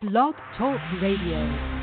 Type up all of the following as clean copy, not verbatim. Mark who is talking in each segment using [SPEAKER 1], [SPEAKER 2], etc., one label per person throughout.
[SPEAKER 1] Blog Talk Radio.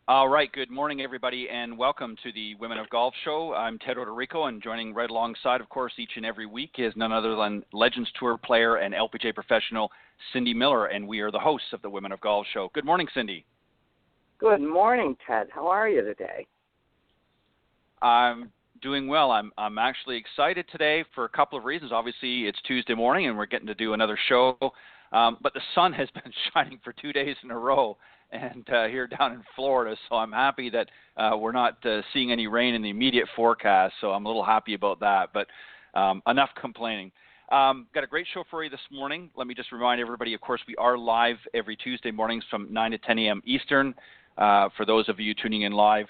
[SPEAKER 2] All right, good morning, everybody, and welcome to the Women of Golf Show. I'm Ted Odorico, and joining right alongside, of course, each and every week is none other than Legends Tour player and LPGA professional Cindy Miller, and we are the hosts of the Women of Golf Show. Good morning, Cindy.
[SPEAKER 3] Good morning, Ted. How are you today?
[SPEAKER 2] I'm doing well. I'm actually excited today for a couple of reasons. Obviously, it's Tuesday morning, and we're getting to do another show, but the sun has been shining for 2 days in a row. And here down in Florida, so I'm happy that we're not seeing any rain in the immediate forecast, so I'm a little happy about that, but enough complaining. Got a great show for you this morning. Let me just remind everybody, of course, we are live every Tuesday mornings from 9 to 10 a.m. Eastern. For those of you tuning in live,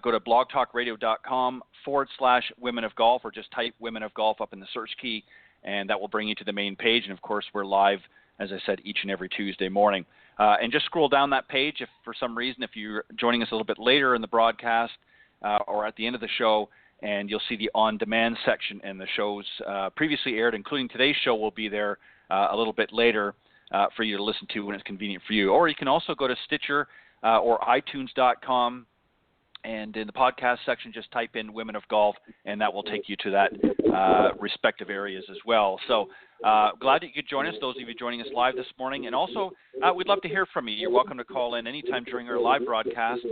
[SPEAKER 2] go to blogtalkradio.com/Women of Golf, or just type Women of Golf up in the search key, and that will bring you to the main page. And, of course, we're live, as I said, each and every Tuesday morning. And just scroll down that page if for some reason, if you're joining us a little bit later in the broadcast or at the end of the show, and you'll see the on-demand section, and the shows previously aired, including today's show, will be there a little bit later for you to listen to when it's convenient for you. Or you can also go to Stitcher or iTunes.com, and in the podcast section, just type in Women of Golf, and that will take you to that respective areas as well. So glad that you could join us, those of you joining us live this morning. And also, we'd love to hear from you. You're welcome to call in anytime during our live broadcast,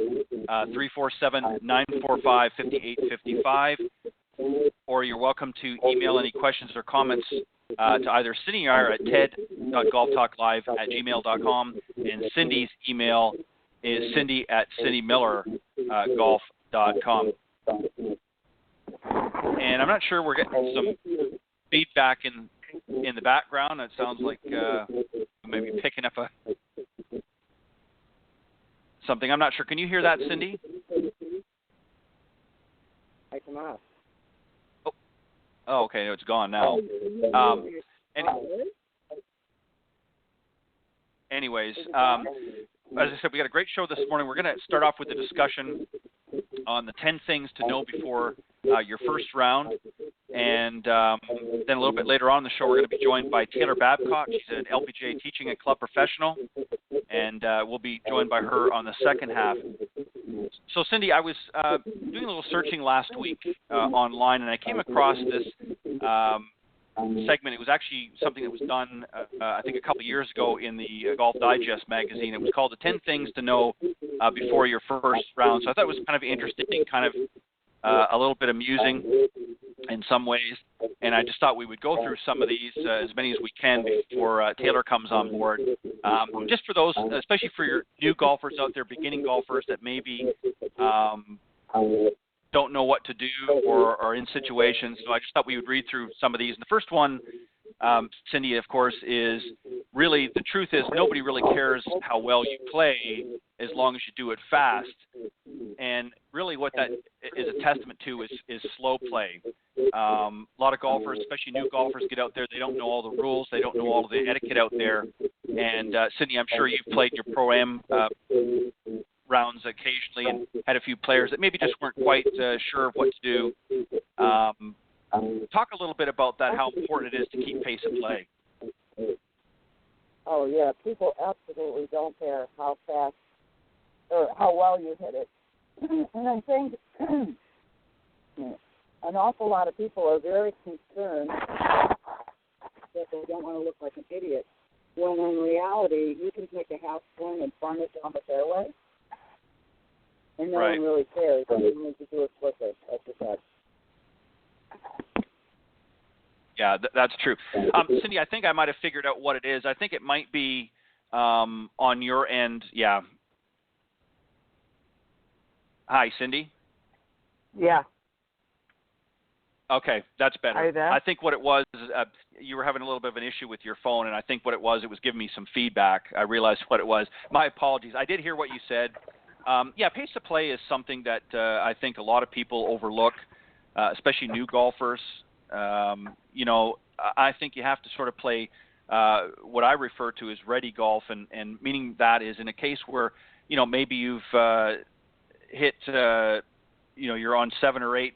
[SPEAKER 2] 347-945-5855. Or you're welcome to email any questions or comments to either Cindy or I at ted.golftalklive@gmail.com. And Cindy's email is cindy@cindymillergolf.com. And I'm not sure, we're getting some feedback in the background. It sounds like maybe picking up something. I'm not sure. Can you hear that, Cindy?
[SPEAKER 3] I cannot.
[SPEAKER 2] Oh, okay. It's gone now. Anyways, as I said, we got a great show this morning. We're going to start off with a discussion on the 10 things to know before your first round. And then a little bit later on in the show, we're going to be joined by Taylor Babcock. She's an LPGA teaching and club professional, and we'll be joined by her on the second half. So, Cindy, I was doing a little searching last week online, and I came across this segment. It was actually something that was done, I think, a couple of years ago in the Golf Digest magazine. It was called the 10 Things to Know Before Your First Round. So I thought it was kind of interesting, kind of a little bit amusing in some ways. And I just thought we would go through some of these, as many as we can, before Taylor comes on board. Just for those, especially for your new golfers out there, beginning golfers that maybe don't know what to do or are in situations. So I just thought we would read through some of these. And the first one, Cindy, of course, is really, the truth is nobody really cares how well you play as long as you do it fast. And really what that is a testament to is slow play. A lot of golfers, especially new golfers, get out there. They don't know all the rules. They don't know all of the etiquette out there. And, Cindy, I'm sure you've played your Pro-Am rounds occasionally and had a few players that maybe just weren't quite sure of what to do. Talk a little bit about that, how important it is to keep pace of play.
[SPEAKER 3] Oh, yeah. People absolutely don't care how fast or how well you hit it. And I think an awful lot of people are very concerned that they don't want to look like an idiot, when in reality you can take a half swing and farm it down the fairway, and no one really cares. You need to do it quickly, like you said.
[SPEAKER 2] Yeah, that's true. Cindy, I think I might have figured out what it is. I think it might be on your end. Yeah. Hi, Cindy.
[SPEAKER 3] Yeah.
[SPEAKER 2] Okay, that's better.
[SPEAKER 3] Are you there?
[SPEAKER 2] I think what it was is you were having a little bit of an issue with your phone, and I think what it was giving me some feedback. I realized what it was. My apologies. I did hear what you said. Yeah, pace of play is something that I think a lot of people overlook, especially new golfers. You know, I think you have to sort of play what I refer to as ready golf, and meaning that is in a case where, you know, maybe you've hit you know, you're on 7 or 8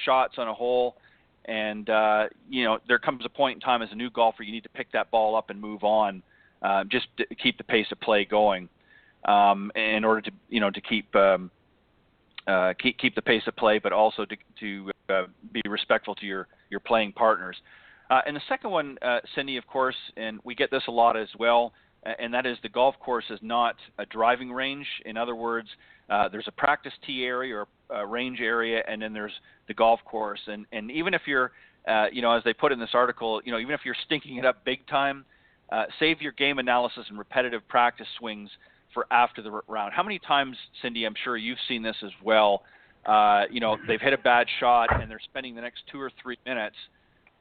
[SPEAKER 2] shots on a hole, and you know, there comes a point in time as a new golfer you need to pick that ball up and move on, just to keep the pace of play going, in order to, you know, to keep the pace of play, but also to be respectful to your playing partners. And the second one, Cindy, of course, and we get this a lot as well, and that is the golf course is not a driving range. In other words, there's a practice tee area or a range area, and then there's the golf course. And even if you're, you know, as they put in this article, you know, even if you're stinking it up big time, save your game analysis and repetitive practice swings for after the round. How many times, Cindy, I'm sure you've seen this as well, you know, they've hit a bad shot and they're spending the next 2 or 3 minutes,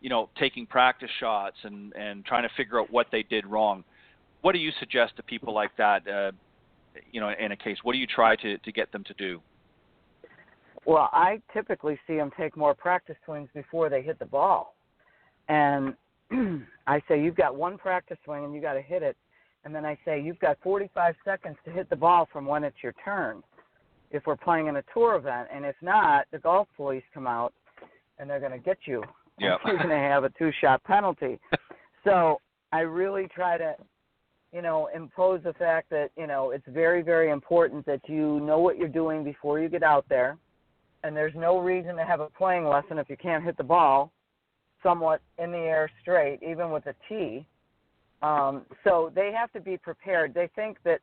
[SPEAKER 2] you know, taking practice shots and trying to figure out what they did wrong. What do you suggest to people like that, you know, in a case? What do you try to get them to do?
[SPEAKER 3] Well, I typically see them take more practice swings before they hit the ball. And I say, you've got one practice swing and you got to hit it. And then I say, you've got 45 seconds to hit the ball from when it's your turn, if we're playing in a tour event. And if not, the golf police come out and they're going to get you.
[SPEAKER 2] Yep.
[SPEAKER 3] You're going to have a 2-shot penalty. So I really try to, you know, impose the fact that, you know, it's very, very important that you know what you're doing before you get out there. And there's no reason to have a playing lesson if you can't hit the ball somewhat in the air straight, even with a tee. So they have to be prepared. They think that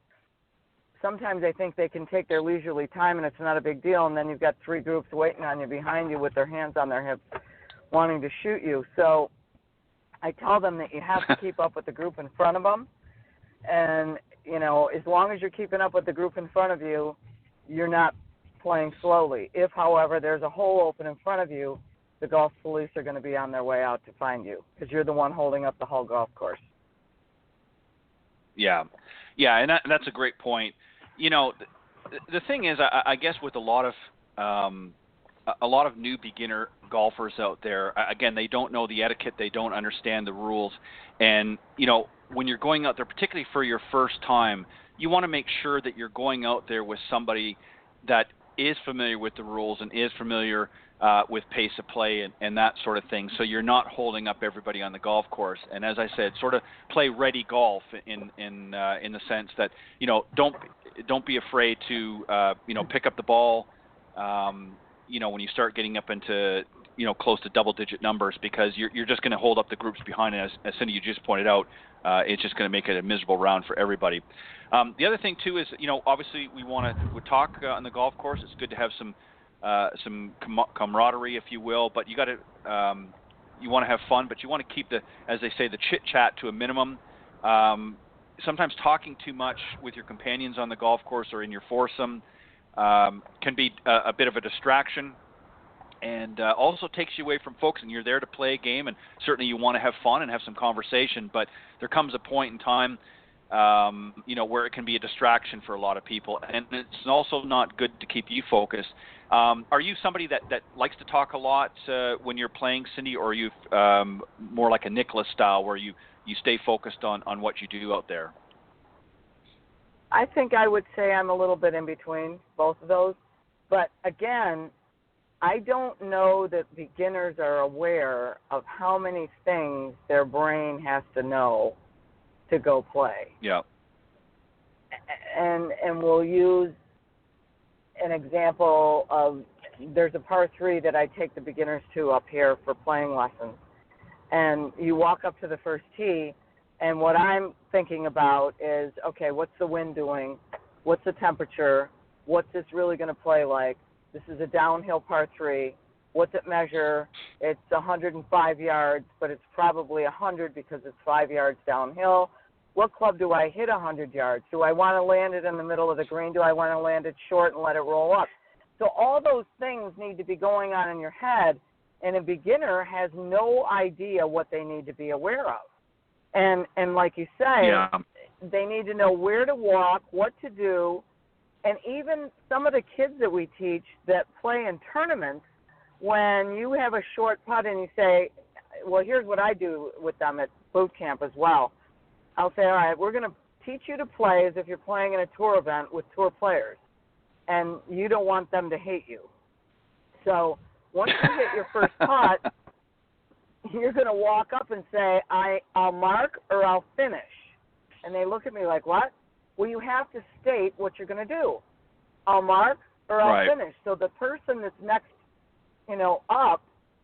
[SPEAKER 3] sometimes they think they can take their leisurely time and it's not a big deal, and then you've got 3 groups waiting on you behind you with their hands on their hips wanting to shoot you. So I tell them that you have to keep up with the group in front of them. And, you know, as long as you're keeping up with the group in front of you, you're not playing slowly. If, however, there's a hole open in front of you, the golf police are going to be on their way out to find you because you're the one holding up the whole golf course.
[SPEAKER 2] Yeah, and that's a great point. You know, the thing is, I guess with a lot of new beginner golfers out there, again, they don't know the etiquette, they don't understand the rules, and you know, when you're going out there, particularly for your first time, you want to make sure that you're going out there with somebody that is familiar with the rules and is familiar with pace of play and that sort of thing, so you're not holding up everybody on the golf course. And as I said, sort of play ready golf in the sense that, you know, don't be afraid to you know, pick up the ball, you know, when you start getting up into, you know, close to double-digit numbers, because you're just going to hold up the groups behind. And as Cindy, you just pointed out, it's just going to make it a miserable round for everybody. The other thing too is, you know, obviously we talk on the golf course. It's good to have some camaraderie, if you will, but you got to you want to have fun, but you want to keep the, as they say, the chit chat to a minimum. Sometimes talking too much with your companions on the golf course or in your foursome can be a bit of a distraction, and also takes you away from focusing. You're there to play a game, and certainly you want to have fun and have some conversation, but there comes a point in time, you know, where it can be a distraction for a lot of people, and it's also not good to keep you focused. Are you somebody that likes to talk a lot when you're playing, Cindy, or are you more like a Nicholas style where you stay focused on what you do out there?
[SPEAKER 3] I think I would say I'm a little bit in between both of those. But again, I don't know that beginners are aware of how many things their brain has to know to go play.
[SPEAKER 2] Yeah.
[SPEAKER 3] And we'll use an example of, there's a par 3 that I take the beginners to up here for playing lessons. And you walk up to the first tee, and what I'm thinking about is, okay, what's the wind doing? What's the temperature? What's this really going to play like? This is a downhill par 3. What's it measure? It's 105 yards, but it's probably 100 because it's 5 yards downhill. What club do I hit 100 yards? Do I want to land it in the middle of the green? Do I want to land it short and let it roll up? So all those things need to be going on in your head, and a beginner has no idea what they need to be aware of. And like you say, they need to know where to walk, what to do, and even some of the kids that we teach that play in tournaments, when you have a short putt and you say, well, here's what I do with them at boot camp as well. I'll say, all right, we're going to teach you to play as if you're playing in a tour event with tour players, and you don't want them to hate you. So once you hit your first putt, you're going to walk up and say, I'll mark or I'll finish. And they look at me like, what? Well, you have to state what you're going to do. I'll mark or I'll finish. So the person that's next, up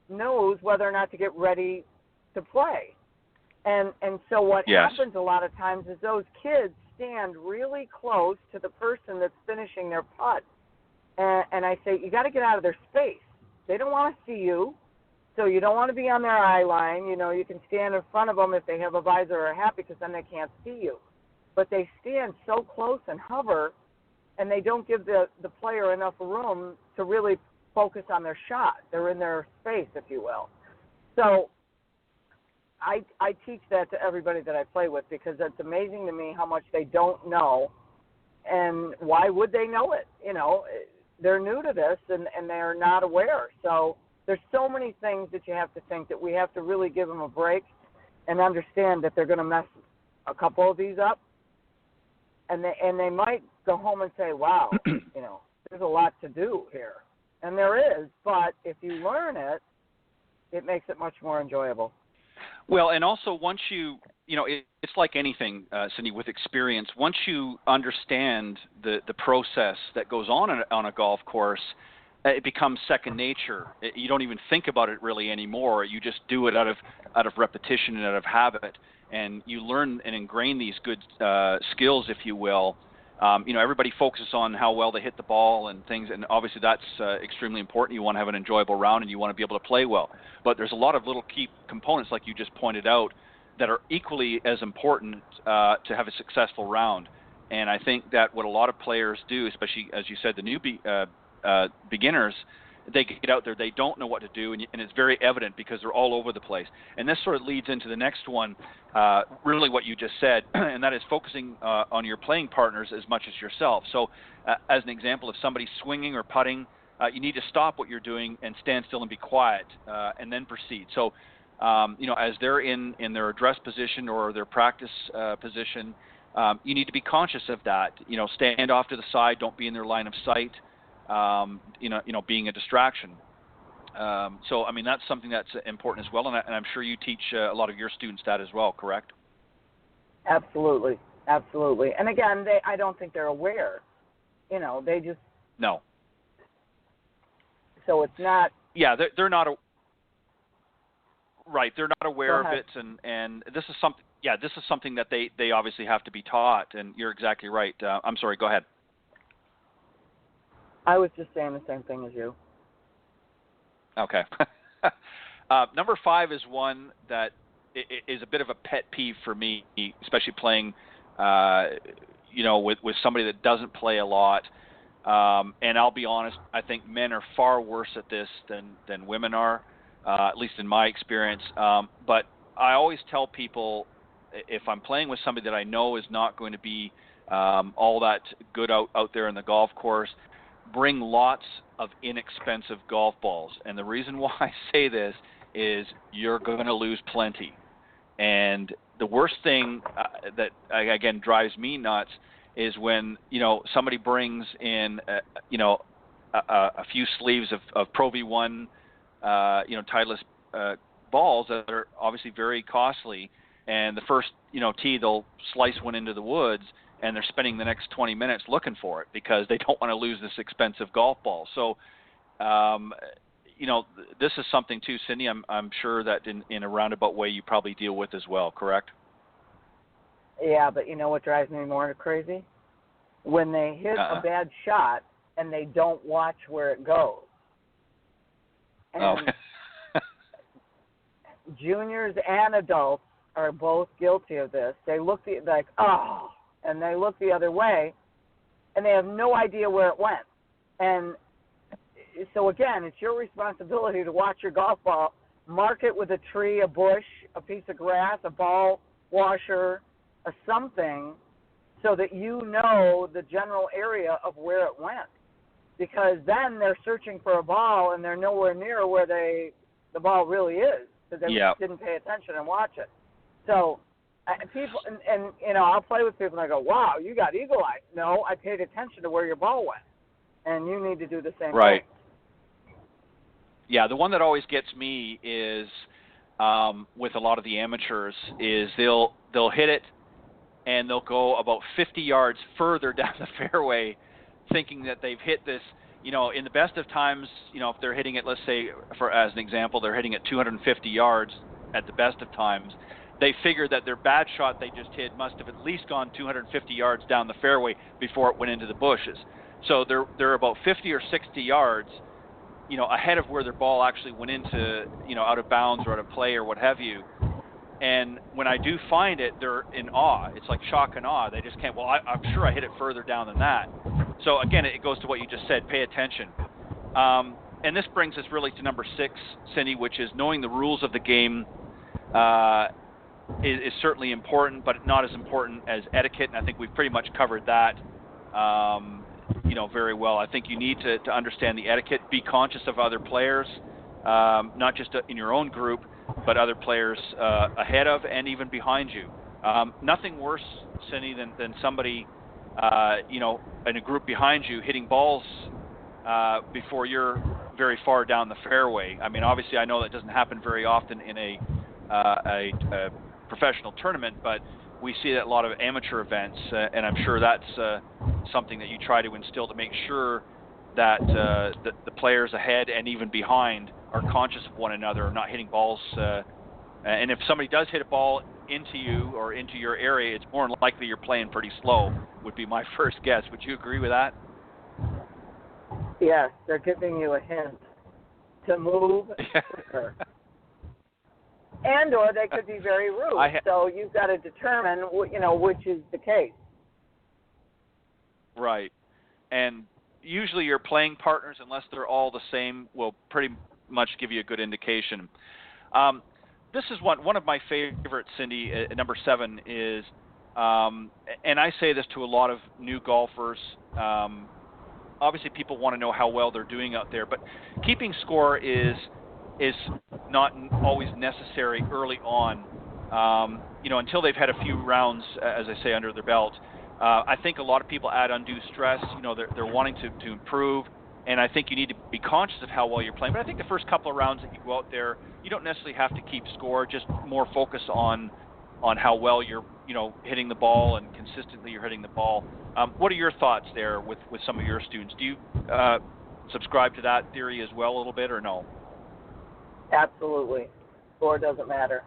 [SPEAKER 3] knows whether or not to get ready to play. And so what happens a lot of times is those kids stand really close to the person that's finishing their putt. And I say, you got to get out of their space. They don't want to see you, so you don't want to be on their eye line. You can stand in front of them if they have a visor or a hat because then they can't see you. But they stand so close and hover, and they don't give the player enough room to really focus on their shot. They're in their space, if you will. So I teach that to everybody that I play with because it's amazing to me how much they don't know, and why would they know it? They're new to this, and they're not aware. So there's so many things that you have to think that we have to really give them a break and understand that they're going to mess a couple of these up, and they might go home and say, wow, there's a lot to do here. And there is, but if you learn it, it makes it much more enjoyable.
[SPEAKER 2] Well, and also once it's like anything, Cindy, with experience. Once you understand the process that goes on a golf course, it becomes second nature. You don't even think about it really anymore. You just do it out of repetition and out of habit, and you learn and ingrain these good skills, if you will. Everybody focuses on how well they hit the ball and things, and obviously that's extremely important. You want to have an enjoyable round, and you want to be able to play well. But there's a lot of little key components, like you just pointed out, that are equally as important to have a successful round. And I think that what a lot of players do, especially, as you said, the new beginners, they get out there, they don't know what to do, and it's very evident because they're all over the place. And this sort of leads into the next one, really what you just said, and that is focusing on your playing partners as much as yourself. So as an example, if somebody's swinging or putting, you need to stop what you're doing and stand still and be quiet, and then proceed. So, as they're in their address position or their practice position, you need to be conscious of that. Stand off to the side, don't be in their line of sight. Being a distraction. So, that's something that's important as well, and I'm sure you teach a lot of your students that as well, correct?
[SPEAKER 3] Absolutely. And again, I don't think they're aware. They just...
[SPEAKER 2] No.
[SPEAKER 3] So it's not...
[SPEAKER 2] Yeah, they're not... Right, they're not aware of it, and this is something... Yeah, this is something that they obviously have to be taught, and you're exactly right. I'm sorry, go ahead.
[SPEAKER 3] I was just saying the same thing as you. Okay.
[SPEAKER 2] Number 5 is one that is a bit of a pet peeve for me, especially playing, with somebody that doesn't play a lot. And I'll be honest, I think men are far worse at this than women are, at least in my experience. But I always tell people, if I'm playing with somebody that I know is not going to be all that good out there in the golf course, bring lots of inexpensive golf balls. And the reason why I say this is you're going to lose plenty. And the worst thing that, again, drives me nuts is when, somebody brings in, a few sleeves of Pro V1, Titleist balls that are obviously very costly. And the first, tee, they'll slice one into the woods, and they're spending the next 20 minutes looking for it because they don't want to lose this expensive golf ball. So, this is something too, Cindy, I'm sure that in a roundabout way you probably deal with as well, correct?
[SPEAKER 3] Yeah, but you know what drives me more crazy? When they hit a bad shot and they don't watch where it goes.
[SPEAKER 2] Oh.
[SPEAKER 3] And juniors and adults are both guilty of this. They look like, oh, and they look the other way, and they have no idea where it went. And so, again, it's your responsibility to watch your golf ball, mark it with a tree, a bush, a piece of grass, a ball washer, a something, so that you know the general area of where it went. Because then they're searching for a ball, and they're nowhere near where the ball really is, because they didn't pay attention and watch it. So people, and you know, I'll play with people, and I go, wow, you got eagle eye. No, I paid attention to where your ball went, and you need to do the same thing.
[SPEAKER 2] Yeah, the one that always gets me is with a lot of the amateurs is they'll hit it and they'll go about 50 yards further down the fairway thinking that they've hit this, you know, in the best of times, you know, if they're hitting it, let's say, for as an example, they're hitting it 250 yards at the best of times, they figure that their bad shot they just hit must have at least gone 250 yards down the fairway before it went into the bushes. So they're about 50 or 60 yards, you know, ahead of where their ball actually went into, you know, out of bounds or out of play or what have you. And when I do find it, they're in awe. It's like shock and awe. They just can't, well, I'm sure I hit it further down than that. So, again, it goes to what you just said, pay attention. And this brings us really to number 6, Cindy, which is knowing the rules of the game is certainly important, but not as important as etiquette, and I think we've pretty much covered that, you know, very well. I think you need to understand the etiquette, be conscious of other players, not just in your own group, but other players ahead of and even behind you. Nothing worse, Cindy, than somebody, you know, in a group behind you hitting balls before you're very far down the fairway. I mean, obviously, I know that doesn't happen very often in a professional tournament, but we see that a lot of amateur events, and I'm sure that's something that you try to instill to make sure that the players ahead and even behind are conscious of one another, not hitting balls. And if somebody does hit a ball into you or into your area, it's more than likely you're playing pretty slow, would be my first guess. Would you agree with that?
[SPEAKER 3] Yes, they're giving you a hint to move quicker. And or they could be very rude. So you've got to determine, you know, which is the case. Right.
[SPEAKER 2] And usually your playing partners, unless they're all the same, will pretty much give you a good indication. This is one of my favorites, Cindy, number 7 is, and I say this to a lot of new golfers, obviously people want to know how well they're doing out there, but keeping score is not always necessary early on, you know, until they've had a few rounds, as I say, under their belt. I think a lot of people add undue stress. You know, they're wanting to improve, and I think you need to be conscious of how well you're playing. But I think the first couple of rounds that you go out there, you don't necessarily have to keep score, just more focus on how well you're, you know, hitting the ball and consistently you're hitting the ball. What are your thoughts there with some of your students? Do you subscribe to that theory as well a little bit, or no?
[SPEAKER 3] Absolutely. Score doesn't matter.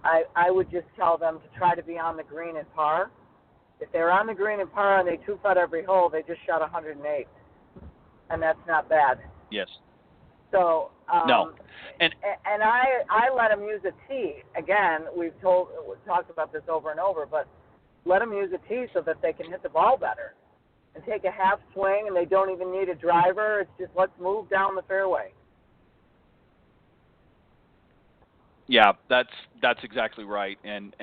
[SPEAKER 3] I would just tell them to try to be on the green and par. If they're on the green and par and they 2-putt every hole, they just shot 108. And that's not bad.
[SPEAKER 2] Yes.
[SPEAKER 3] So,
[SPEAKER 2] no. And
[SPEAKER 3] I let them use a tee. Again, we've talked about this over and over, but let them use a tee so that they can hit the ball better and take a half swing, and they don't even need a driver. It's just let's move down the fairway.
[SPEAKER 2] Yeah, that's exactly right. And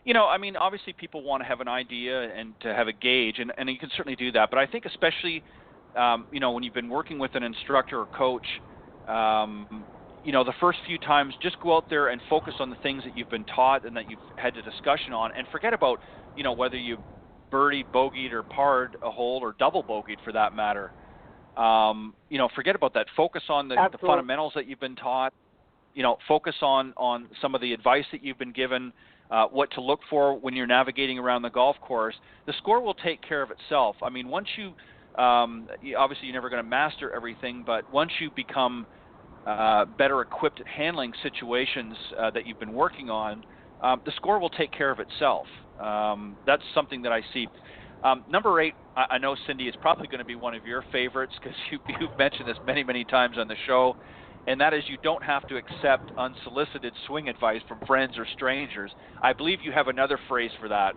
[SPEAKER 2] you know, I mean, obviously people want to have an idea and to have a gauge, and you can certainly do that. But I think especially, you know, when you've been working with an instructor or coach, you know, the first few times, just go out there and focus on the things that you've been taught and that you've had a discussion on, and forget about, you know, whether you birdied, bogeyed, or parred a hole, or double bogeyed for that matter. You know, forget about that. Focus on the fundamentals that you've been taught. You know, focus on some of the advice that you've been given, what to look for when you're navigating around the golf course. The score will take care of itself. I mean, once you, obviously you're never going to master everything, but once you become better equipped at handling situations that you've been working on, the score will take care of itself. That's something that I see. Number 8, I know, Cindy, is probably going to be one of your favorites because you've mentioned this many, many times on the show, and that is you don't have to accept unsolicited swing advice from friends or strangers. I believe you have another phrase for that.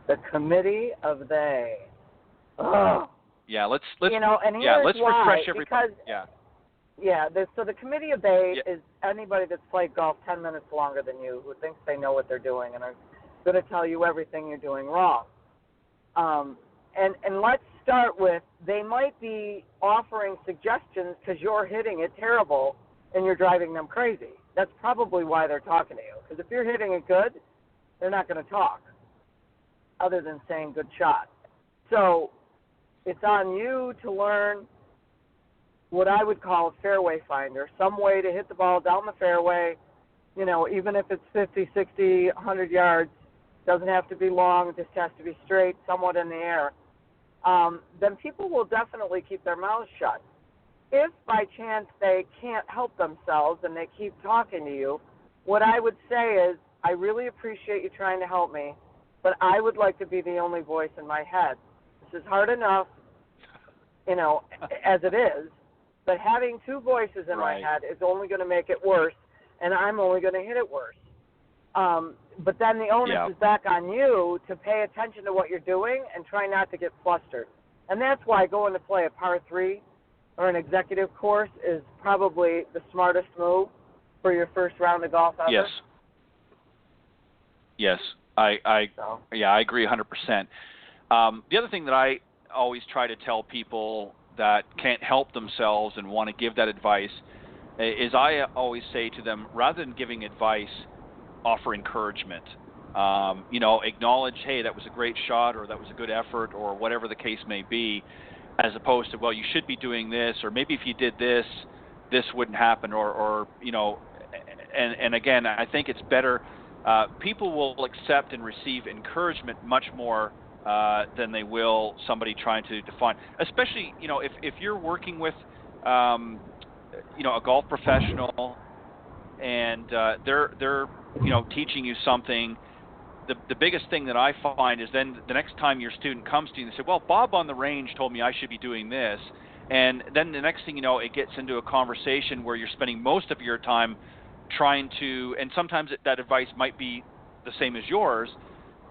[SPEAKER 3] The committee of they. Oh.
[SPEAKER 2] Yeah, let's
[SPEAKER 3] and
[SPEAKER 2] let's
[SPEAKER 3] why,
[SPEAKER 2] refresh everybody.
[SPEAKER 3] So the committee of they is anybody that's played golf 10 minutes longer than you, who thinks they know what they're doing and are going to tell you everything you're doing wrong. And let's start with, they might be offering suggestions because you're hitting it terrible and you're driving them crazy. That's probably why they're talking to you. Because if you're hitting it good, they're not going to talk other than saying good shot. So it's on you to learn what I would call a fairway finder, some way to hit the ball down the fairway, even if it's 50, 60, 100 yards, doesn't have to be long, it just has to be straight, somewhat in the air. Then people will definitely keep their mouths shut. If by chance they can't help themselves and they keep talking to you, what I would say is, I really appreciate you trying to help me, but I would like to be the only voice in my head. This is hard enough, as it is, but having two voices in my head is only going to make it worse, and I'm only going to hit it worse. But then the onus is back on you to pay attention to what you're doing and try not to get flustered. And that's why going to play a par 3 or an executive course is probably the smartest move for your first round of golf ever.
[SPEAKER 2] Yes. I agree 100%. The other thing that I always try to tell people that can't help themselves and want to give that advice is I always say to them, rather than giving advice, offer encouragement. Acknowledge, hey, that was a great shot, or that was a good effort, or whatever the case may be, as opposed to, well, you should be doing this, or maybe if you did this, this wouldn't happen, or and again, I think it's better. People will accept and receive encouragement much more than they will somebody trying to define. Especially, if you're working with, a golf professional, and they're teaching you something. The biggest thing that I find is then the next time your student comes to you and they say, well, Bob on the range told me I should be doing this. And then the next thing you know, it gets into a conversation where you're spending most of your time trying to, and sometimes that advice might be the same as yours,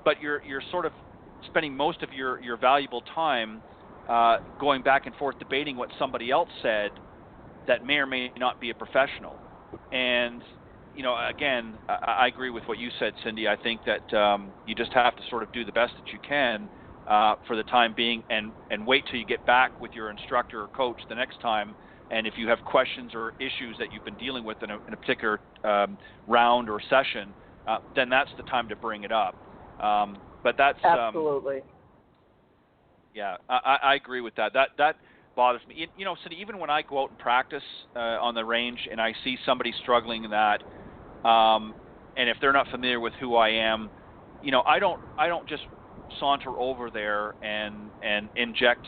[SPEAKER 2] but you're sort of spending most of your valuable time going back and forth debating what somebody else said that may or may not be a professional. And again, I agree with what you said, Cindy. I think that you just have to sort of do the best that you can for the time being, and wait till you get back with your instructor or coach the next time. And if you have questions or issues that you've been dealing with in a particular round or session, then that's the time to bring it up. But that's
[SPEAKER 3] absolutely.
[SPEAKER 2] I agree with that. That bothers me. Cindy, even when I go out and practice on the range and I see somebody struggling in that, and if they're not familiar with who I am, I don't just saunter over there and inject.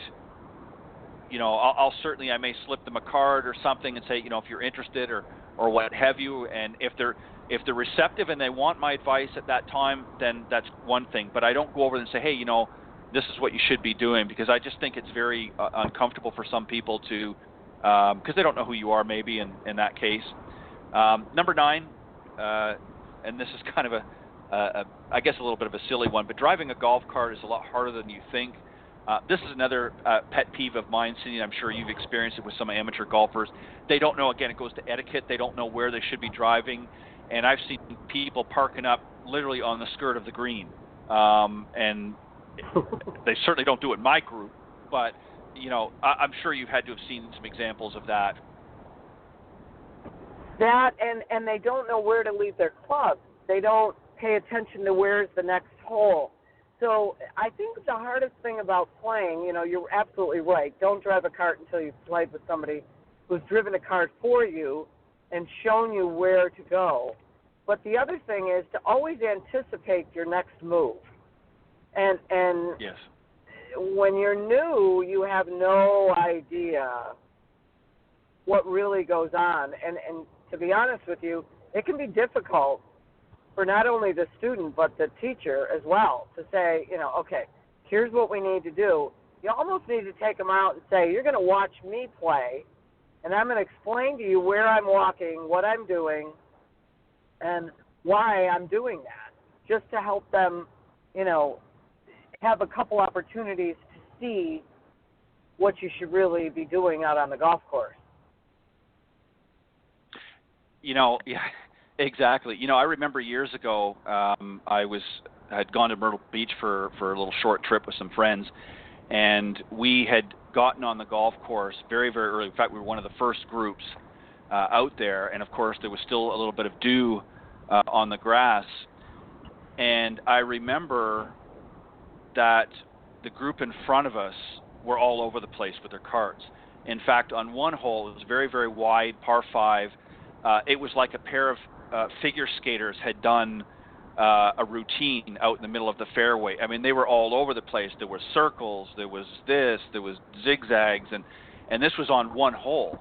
[SPEAKER 2] I'll certainly, I may slip them a card or something and say, if you're interested or what have you, and if they're receptive and they want my advice at that time, then that's one thing. But I don't go over and say, hey, this is what you should be doing, because I just think it's very uncomfortable for some people to, because they don't know who you are maybe in that case. Number 9, and this is kind of I guess a little bit of a silly one, but driving a golf cart is a lot harder than you think. This is another pet peeve of mine, Cindy, and I'm sure you've experienced it with some amateur golfers. They don't know, again, it goes to etiquette. They don't know where they should be driving. And I've seen people parking up literally on the skirt of the green. And they certainly don't do it in my group, but, I'm sure you've had to have seen some examples of that.
[SPEAKER 3] That, and they don't know where to leave their clubs. They don't pay attention to where's the next hole. So I think the hardest thing about playing, you're absolutely right. Don't drive a cart until you've played with somebody who's driven a cart for you and shown you where to go. But the other thing is to always anticipate your next move. And
[SPEAKER 2] yes.
[SPEAKER 3] When you're new, you have no idea what really goes on. And to be honest with you, it can be difficult for not only the student but the teacher as well to say, okay, here's what we need to do. You almost need to take them out and say, you're going to watch me play,
[SPEAKER 4] and I'm going to explain to you where I'm walking, what I'm doing, and why I'm doing that, just to help them, have a couple opportunities to see what you should really be doing out on the golf course.
[SPEAKER 2] Yeah, exactly. I remember years ago, I had gone to Myrtle Beach for a little short trip with some friends, and we had gotten on the golf course very, very early. In fact, we were one of the first groups out there, and of course there was still a little bit of dew on the grass. And I remember that the group in front of us were all over the place with their carts. In fact, on one hole, it was very, very wide, par 5. It was like a pair of figure skaters had done a routine out in the middle of the fairway. I mean, they were all over the place. There were circles, there was zigzags, and this was on one hole.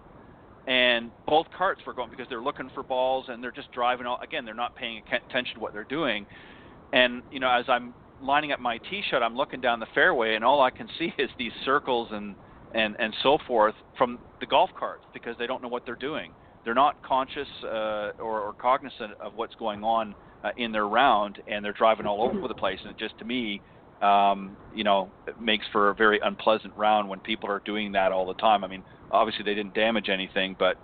[SPEAKER 2] And both carts were going because they're looking for balls, and they're just driving all. Again, they're not paying attention to what they're doing. And, as I'm lining up my tee shot, I'm looking down the fairway, and all I can see is these circles and so forth from the golf carts because they don't know what they're doing. They're not conscious or cognizant of what's going on in their round, and they're driving all over the place. And it just, to me, it makes for a very unpleasant round when people are doing that all the time. I mean, obviously they didn't damage anything, but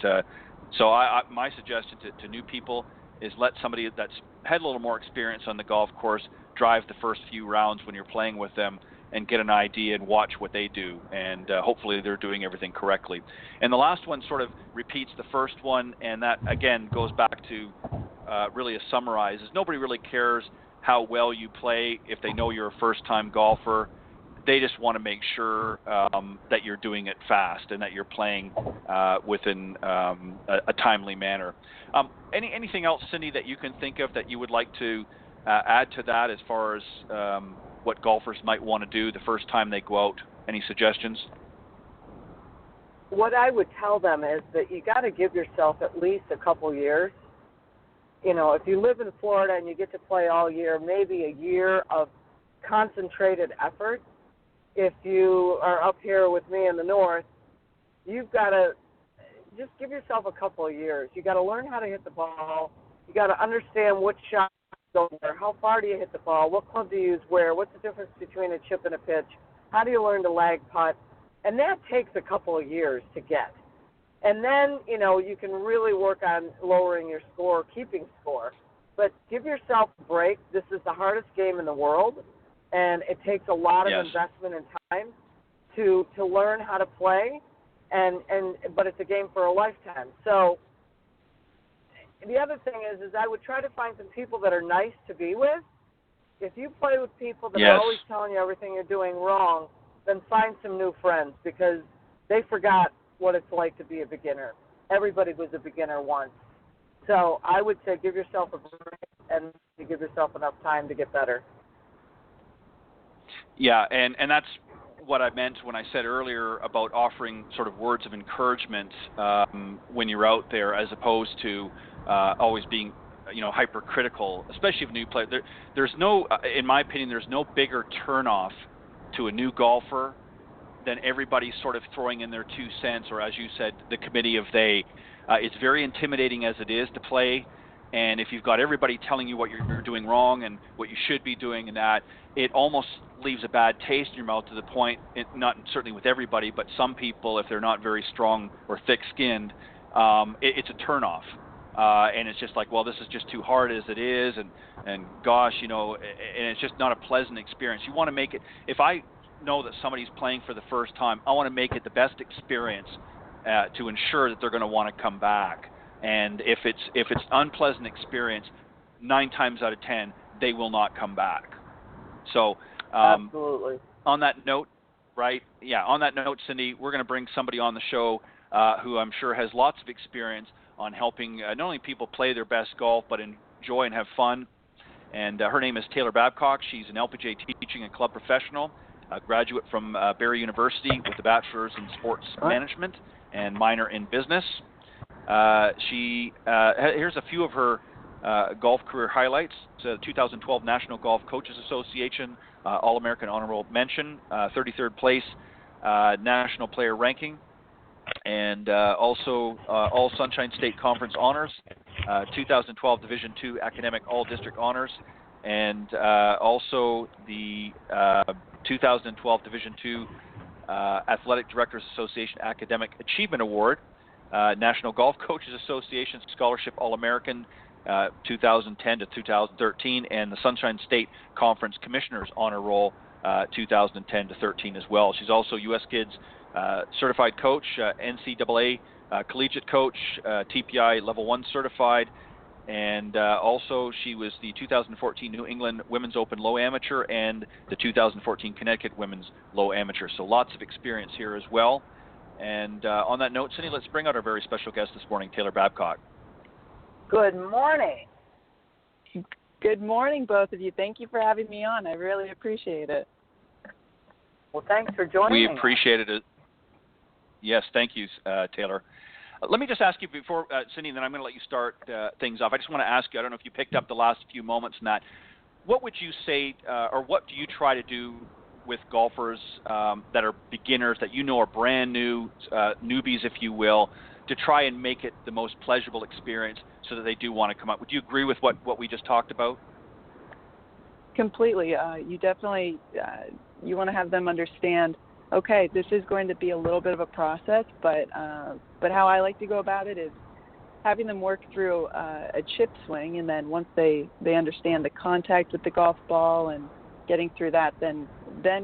[SPEAKER 2] so my suggestion to new people is let somebody that's had a little more experience on the golf course drive the first few rounds when you're playing with them and get an idea and watch what they do, and hopefully they're doing everything correctly. And the last one sort of repeats the first one, and that, again, goes back to really a summarize, is nobody really cares how well you play if they know you're a first-time golfer. They just want to make sure that you're doing it fast and that you're playing within a timely manner. Anything else, Cindy, that you can think of that you would like to add to that as far as what golfers might want to do the first time they go out? Any suggestions?
[SPEAKER 4] What I would tell them is that you got to give yourself at least a couple years. If you live in Florida and you get to play all year, maybe a year of concentrated effort. If you are up here with me in the north, you've got to just give yourself a couple of years. You got to learn how to hit the ball. You got to understand what shot go where, how far do you hit the ball, what club do you use where, what's the difference between a chip and a pitch, how do you learn to lag putt, and that takes a couple of years to get. And then, you can really work on lowering your score, keeping score. But give yourself a break. This is the hardest game in the world, and it takes a lot of investment and time to learn how to play, but it's a game for a lifetime. So the other thing is I would try to find some people that are nice to be with. If you play with people that are always telling you everything you're doing wrong, then find some new friends because they forgot what it's like to be a beginner. Everybody was a beginner once. So I would say give yourself a break and give yourself enough time to get better. Yeah, and that's what I meant when I said earlier about offering sort of words of encouragement when you're out there, as opposed to always being, hypercritical, especially of new players. There's no, in my opinion, there's no bigger turnoff to a new golfer than everybody sort of throwing in their 2 cents, or as you said, the committee of they. It's very intimidating as it is to play, and if you've got everybody telling you what you're doing wrong and what you should be doing and that, it almost leaves a bad taste in your mouth to the point, not certainly with everybody, but some people, if they're not very strong or thick-skinned, it's a turnoff. And it's just like, well, this is just too hard as it is, and gosh, and it's just not a pleasant experience. You want to make it, if I know that somebody's playing for the first time, I want to make it the best experience to ensure that they're going to want to come back. And if it's unpleasant experience, 9 times out of 10, they will not come back. So absolutely. On that note, Cindy, we're going to bring somebody on the show who I'm sure has lots of experience on helping not only people play their best golf, but enjoy and have fun. And her name is Taylor Babcock. She's an LPGA teaching and club professional, a graduate from Barry University with a bachelor's in sports management and minor in business. Here's a few of her golf career highlights. It's a 2012 National Golf Coaches Association All-American Honorable Mention, 33rd place National Player Ranking,
[SPEAKER 2] and also all Sunshine State Conference honors, 2012 Division II Academic All District honors, and also the 2012 Division II Athletic Directors Association Academic Achievement Award, National Golf Coaches Association Scholarship All-American 2010 to 2013, and the Sunshine State Conference Commissioner's Honor Roll 2010 to 13 as well. She's also U.S. Kids certified coach, NCAA collegiate coach, TPI Level 1 certified, and also she was the 2014 New England Women's Open Low Amateur and the 2014 Connecticut Women's Low Amateur. So lots of experience here as well. And on that note, Cindy, let's bring out our very special guest this morning, Taylor Babcock.
[SPEAKER 4] Good morning.
[SPEAKER 5] Good morning, both of you. Thank you for having me on. I really appreciate it.
[SPEAKER 4] Well, thanks for joining
[SPEAKER 2] We appreciated it. Yes, thank you, Taylor. Let me just ask you before, Cindy, and then I'm going to let you start things off. I just want to ask you, I don't know if you picked up the last few moments in that, what would you say, or what do you try to do with golfers that are beginners, that you know are brand new, newbies, if you will, to try and make it the most pleasurable experience so that they do want to come up? Would you agree with what we just talked about?
[SPEAKER 5] Completely. You definitely, you want to have them understand, okay, this is going to be a little bit of a process, but how I like to go about it is having them work through a chip swing, and then once they understand the contact with the golf ball and getting through that, then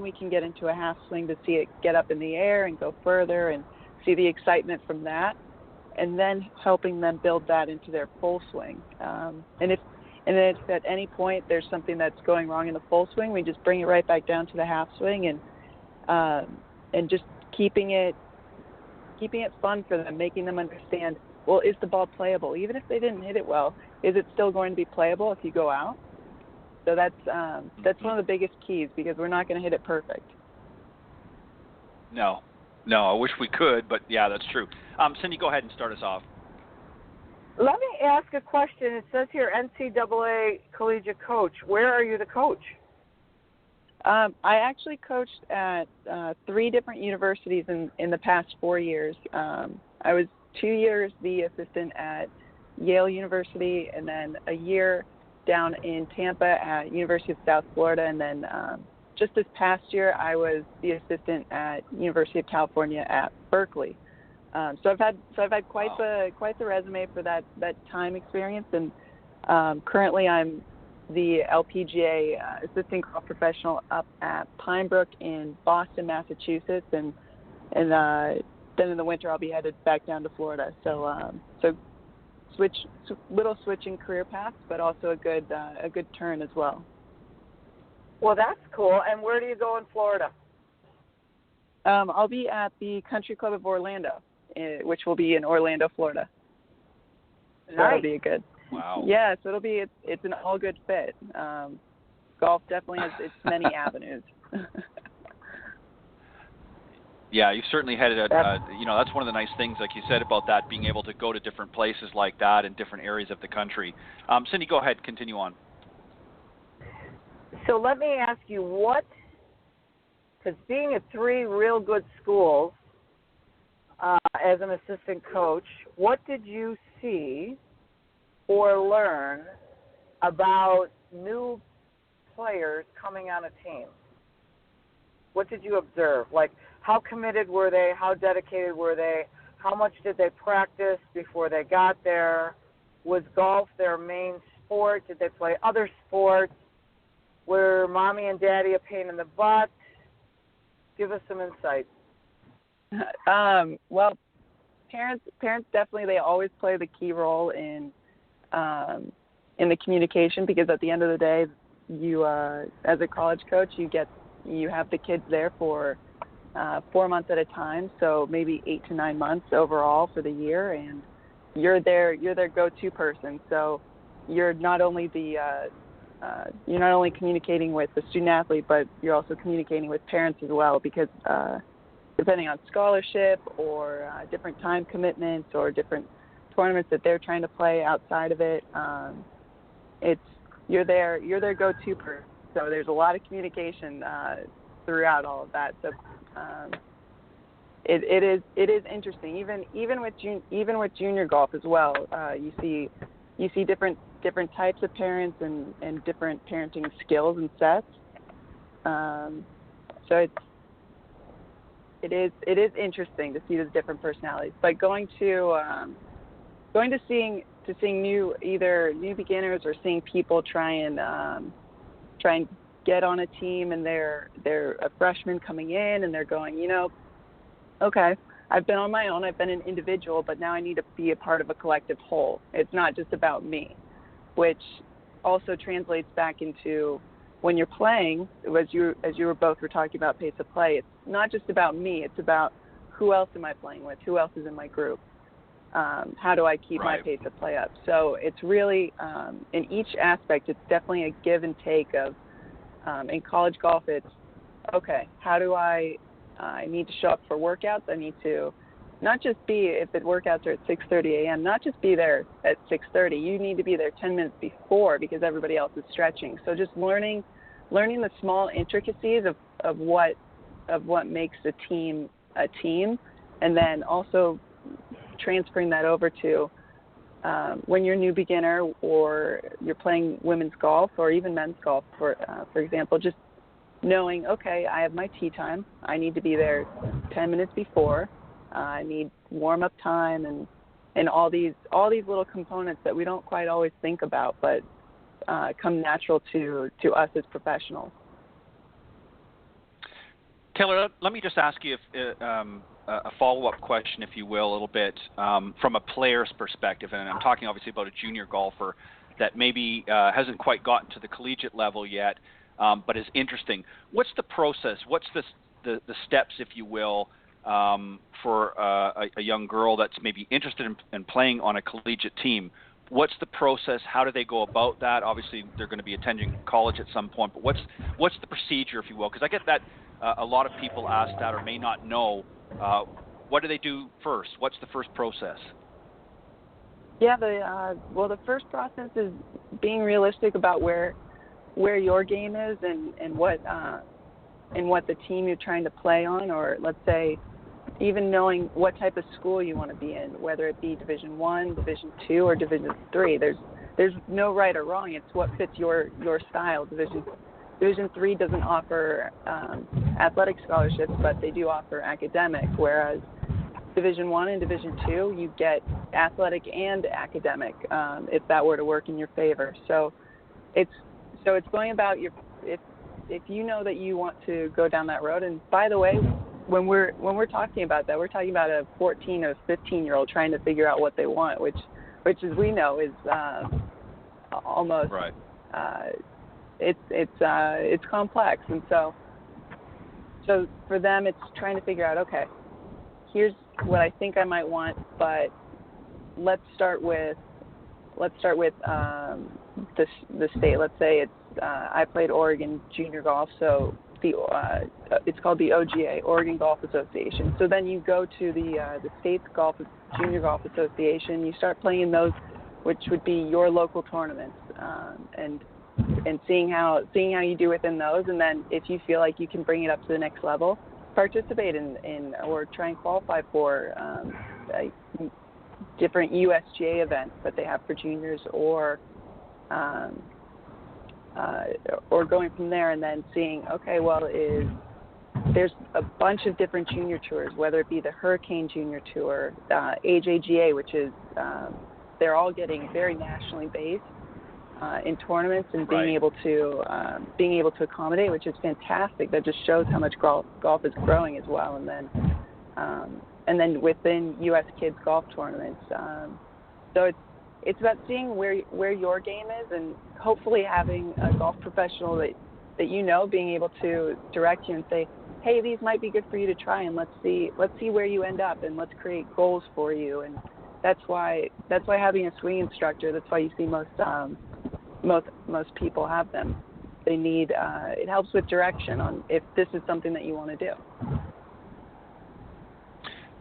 [SPEAKER 5] we can get into a half swing to see it get up in the air and go further and see the excitement from that, and then helping them build that into their full swing. And if at any point there's something that's going wrong in the full swing, we just bring it right back down to the half swing, and just keeping it fun for them, making them understand, well, is the ball playable? Even if they didn't hit it well, is it still going to be playable if you go out? So that's one of the biggest keys, because we're not going to hit it perfect.
[SPEAKER 2] No, I wish we could, but yeah, that's true. Cindy, go ahead and start us off.
[SPEAKER 4] Let me ask a question. It says here NCAA collegiate coach. Where are you the coach?
[SPEAKER 5] I actually coached at 3 different universities in the past 4 years. I was 2 years the assistant at Yale University, and then a year down in Tampa at University of South Florida, and then just this past year I was the assistant at University of California at Berkeley. So I've had quite the resume for that time experience, and currently I'm the LPGA assistant golf professional up at Pinebrook in Boston, Massachusetts, and then in the winter I'll be headed back down to Florida. So switching career paths, but also a good turn as well.
[SPEAKER 4] Well, that's cool. And where do you go in Florida?
[SPEAKER 5] I'll be at the Country Club of Orlando, which will be in Orlando, Florida. So
[SPEAKER 4] nice.
[SPEAKER 5] That'll be a good.
[SPEAKER 2] Wow.
[SPEAKER 5] Yeah, so it's an all good fit. Golf definitely has its many avenues.
[SPEAKER 2] Yeah, you've certainly had it. That's one of the nice things, like you said, about that, being able to go to different places like that in different areas of the country. Cindy, go ahead, continue on.
[SPEAKER 4] So let me ask you, because being at 3 real good schools as an assistant coach, what did you see or learn about new players coming on a team? What did you observe? Like, how committed were they? How dedicated were they? How much did they practice before they got there? Was golf their main sport? Did they play other sports? Were mommy and daddy a pain in the butt? Give us some insight.
[SPEAKER 5] Well, parents definitely, they always play the key role in the communication, because at the end of the day, you as a college coach, you have the kids there for 4 months at a time, so maybe 8 to 9 months overall for the year, and you're their go-to person. So you're not only communicating with the student athlete, but you're also communicating with parents as well, because depending on scholarship or different time commitments or different tournaments that they're trying to play outside of it, you're their go-to person. So there's a lot of communication throughout all of that. So it is interesting. Even with junior golf as well, you see different types of parents and different parenting skills and sets. So it is interesting to see the different personalities. But going to seeing new beginners or seeing people try and get on a team, and they're a freshman coming in and they're going, okay, I've been on my own, I've been an individual, but now I need to be a part of a collective whole. It's not just about me, which also translates back into when you're playing, as you were talking about pace of play, it's not just about me, it's about who else am I playing with, who else is in my group, how do I keep my pace of play up. So it's really, in each aspect, it's definitely a give and take of, in college golf, it's, okay, how do I need to show up for workouts. I need to not just be, if the workouts are at 6:30 a.m., not just be there at 6:30. You need to be there 10 minutes before because everybody else is stretching. So just learning the small intricacies of what makes a team, and then also transferring that over to when you're a new beginner or you're playing women's golf or even men's golf, for example, just knowing, okay, I have my tee time. I need to be there 10 minutes before. I need warm-up time and all these little components that we don't quite always think about, but come natural to us as professionals.
[SPEAKER 2] Taylor, let me just ask you a follow-up question, if you will, a little bit from a player's perspective, and I'm talking obviously about a junior golfer that maybe hasn't quite gotten to the collegiate level yet, but is interesting. What's the process? What's the steps, if you will, for a young girl that's maybe interested in playing on a collegiate team? What's the process? How do they go about that? Obviously, they're going to be attending college at some point, but what's the procedure, if you will? Because I get that a lot of people ask that or may not know. What do they do first? What's the first process?
[SPEAKER 5] Yeah, the first process is being realistic about where your game is and what the team you're trying to play on, or let's say even knowing what type of school you want to be in, whether it be Division I, Division II, or Division III. There's no right or wrong. It's what fits your style. Division III doesn't offer athletic scholarships, but they do offer academic, whereas Division I and Division II, you get athletic and academic if that were to work in your favor. So it's going about if you know that you want to go down that road. And by the way, when we're talking about that, we're talking about a 14 or 15-year-old trying to figure out what they want, which as we know is almost
[SPEAKER 2] right.
[SPEAKER 5] It's complex, and so for them it's trying to figure out, okay, here's what I think I might want, but let's start with the state. Let's say it's I played Oregon junior golf, so it's called the OGA, Oregon Golf Association. So then you go to the state's junior golf association. You start playing in those, which would be your local tournaments, and seeing how you do within those, and then if you feel like you can bring it up to the next level, participate in or try and qualify for different USGA events that they have for juniors, or going from there and then seeing, okay, well, there's a bunch of different junior tours, whether it be the Hurricane Junior Tour, AJGA, which is they're all getting very nationally based in tournaments, and being able to accommodate, which is fantastic. That just shows how much golf is growing as well. And then within U.S. Kids golf tournaments, so it's about seeing where your game is, and hopefully having a golf professional that you know being able to direct you and say, hey, these might be good for you to try, and let's see where you end up, and let's create goals for you. And that's why having a swing instructor, that's why you see most people have them. They need it helps with direction on if this is something that you want to do.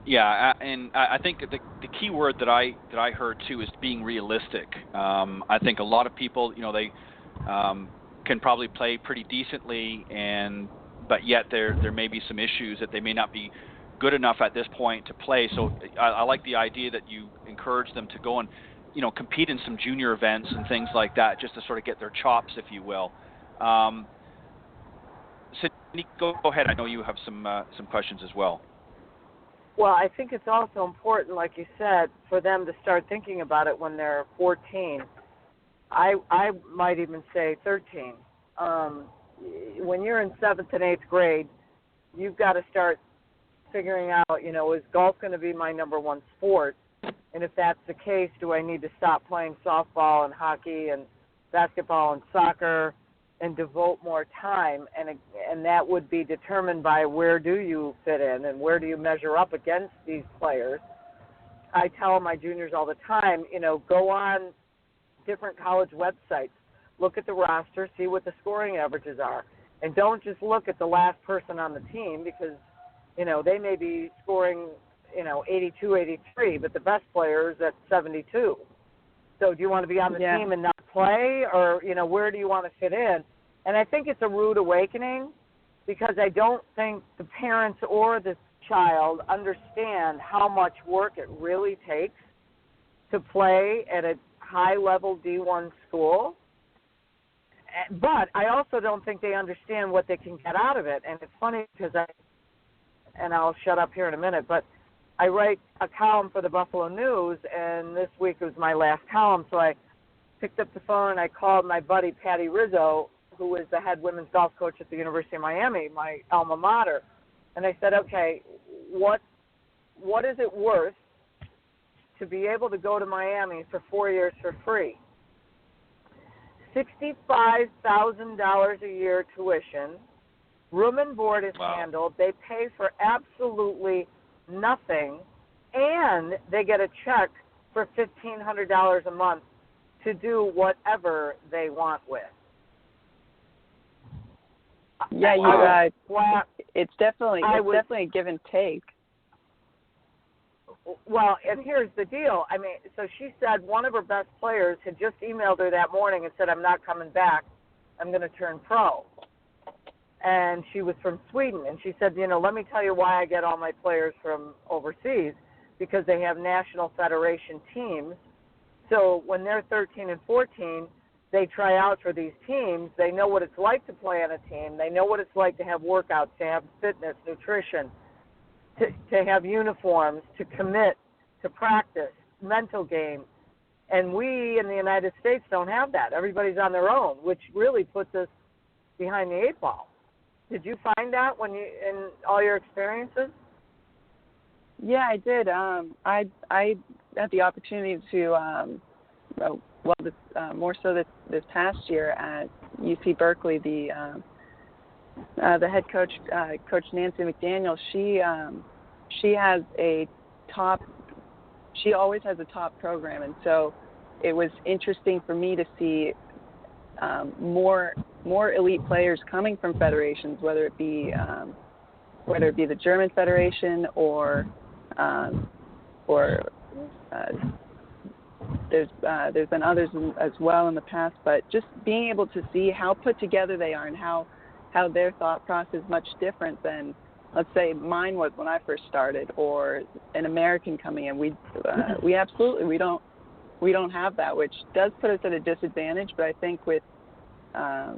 [SPEAKER 2] Yeah, and I think the key word that I heard too is being realistic. I think a lot of people, they can probably play pretty decently, but yet there may be some issues that they may not be good enough at this point to play. So I like the idea that you encourage them to go and, compete in some junior events and things like that, just to sort of get their chops, if you will. Sydney, go ahead. I know you have some questions as well.
[SPEAKER 4] Well, I think it's also important, like you said, for them to start thinking about it when they're 14. I might even say 13. When you're in 7th and 8th grade, you've got to start figuring out, is golf going to be my number one sport? And if that's the case, do I need to stop playing softball and hockey and basketball and soccer and devote more time? And that would be determined by where do you fit in and where do you measure up against these players. I tell my juniors all the time, go on different college websites, look at the roster, see what the scoring averages are, and don't just look at the last person on the team because, they may be scoring, 82, 83, but the best player is at 72. So do you want to be on the team and not play, or, where do you want to fit in? And I think it's a rude awakening because I don't think the parents or the child understand how much work it really takes to play at a high-level D1 school. But I also don't think they understand what they can get out of it. And it's funny because I'll shut up here in a minute, but I write a column for the Buffalo News, and this week was my last column, so I picked up the phone and I called my buddy Patty Rizzo, who is the head women's golf coach at the University of Miami, my alma mater, and I said, okay, what is it worth to be able to go to Miami for 4 years for free? $65,000 a year tuition, room and board is handled, they pay for absolutely nothing, and they get a check for $1,500 a month to do whatever they want with.
[SPEAKER 5] Yeah, it's definitely a give and take.
[SPEAKER 4] Well, and here's the deal. I mean, so she said one of her best players had just emailed her that morning and said, I'm not coming back. I'm going to turn pro. And she was from Sweden. And she said, let me tell you why I get all my players from overseas, because they have national federation teams. So when they're 13 and 14, they try out for these teams. They know what it's like to play on a team. They know what it's like to have workouts, to have fitness, nutrition, to have uniforms, to commit, to practice, mental game. And we in the United States don't have that. Everybody's on their own, which really puts us behind the 8 ball. Did you find that in all your experiences?
[SPEAKER 5] Yeah, I did. I had the opportunity to, more so this past year at UC Berkeley, the head coach, Coach Nancy McDaniel. She has she always has a top program, and so it was interesting for me to see more elite players coming from federations, whether it be the German Federation or there's been others as well in the past, but just being able to see how put together they are and how their thought process is much different than, let's say, mine was when I first started, or an American coming in. We don't have that, which does put us at a disadvantage. But I think with how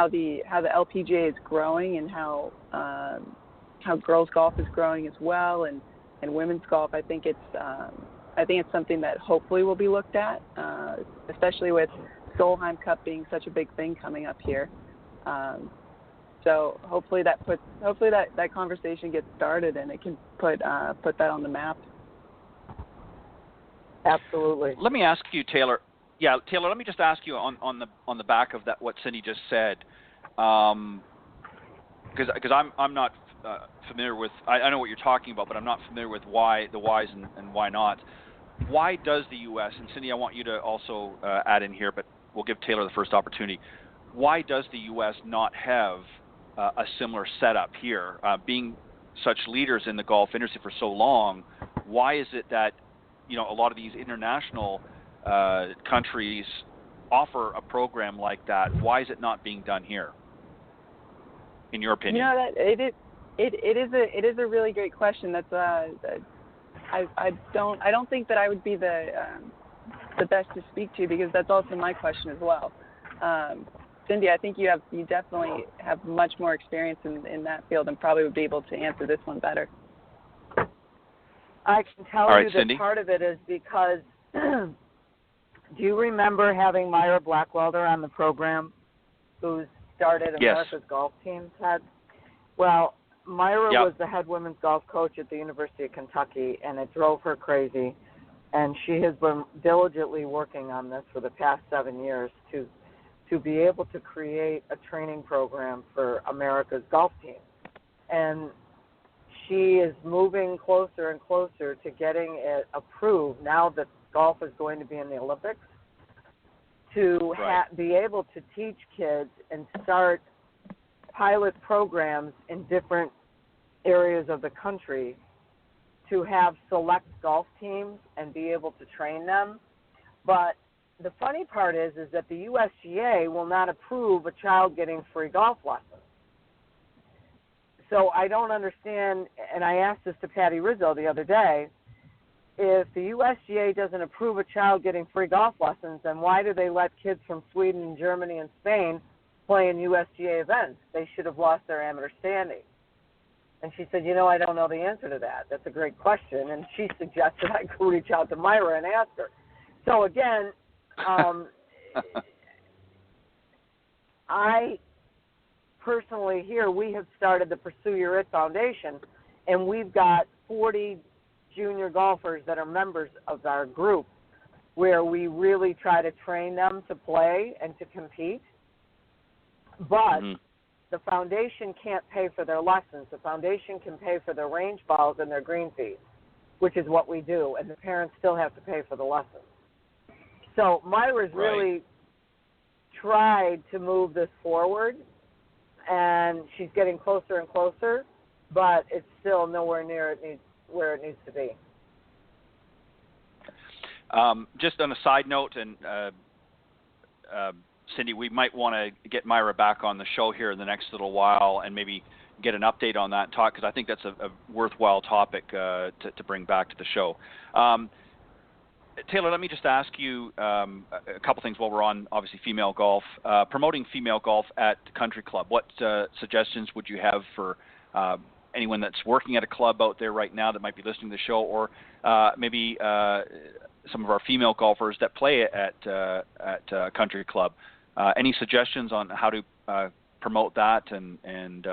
[SPEAKER 5] the LPGA is growing and how girls golf is growing as well, and women's golf, I think it's something that hopefully will be looked at, especially with Solheim Cup being such a big thing coming up here. So hopefully that conversation gets started and it can put that on the map.
[SPEAKER 4] Absolutely.
[SPEAKER 2] Let me ask you, Taylor. Yeah, Taylor. Let me just ask you on the back of that what Cindy just said, because I'm not familiar with. I know what you're talking about, but I'm not familiar with the whys and why not. Why does the U.S. and Cindy, I want you to also add in here, but we'll give Taylor the first opportunity. Why does the U.S. not have a similar setup here? Being such leaders in the golf industry for so long, why is it that a lot of these international countries offer a program like that? Why is it not being done here, in your opinion?
[SPEAKER 5] That It is a really great question. That's I don't think that I would be the best to speak to, because that's also my question as well. Cindy, I think you definitely have much more experience in that field and probably would be able to answer this one better.
[SPEAKER 4] I can tell
[SPEAKER 2] All right,
[SPEAKER 4] you that
[SPEAKER 2] Cindy.
[SPEAKER 4] part of it is because do you remember having Myra Blackwelder on the program, who started America's golf team, Ted? Well, Myra was the head women's golf coach at the University of Kentucky, and it drove her crazy. And she has been diligently working on this for the past 7 years to be able to create a training program for America's golf team. And she is moving closer and closer to getting it approved now that golf is going to be in the Olympics, to be able to teach kids and start pilot programs in different areas of the country to have select golf teams and be able to train them. But the funny part is that the USGA will not approve a child getting free golf lessons. So I don't understand, and I asked this to Patty Rizzo the other day, if the USGA doesn't approve a child getting free golf lessons, then why do they let kids from Sweden, Germany, and Spain play in USGA events? They should have lost their amateur standing. And she said, I don't know the answer to that. That's a great question. And she suggested I could reach out to Myra and ask her. So again, I personally here, we have started the Pursue Your It Foundation, and we've got 40 junior golfers that are members of our group, where we really try to train them to play and to compete. But the foundation can't pay for their lessons. The foundation can pay for their range balls and their green fees, which is what we do, and the parents still have to pay for the lessons. So Myra's really tried to move this forward, and she's getting closer and closer, but it's still nowhere near where it needs to be.
[SPEAKER 2] Just on a side note, and Cindy, we might want to get Myra back on the show here in the next little while and maybe get an update on that talk, because I think that's a worthwhile topic to bring back to the show. Taylor, let me just ask you a couple things while we're on, obviously, female golf. Promoting female golf at the country club, what suggestions would you have for anyone that's working at a club out there right now that might be listening to the show, or maybe some of our female golfers that play at country club? Any suggestions on how to promote that, and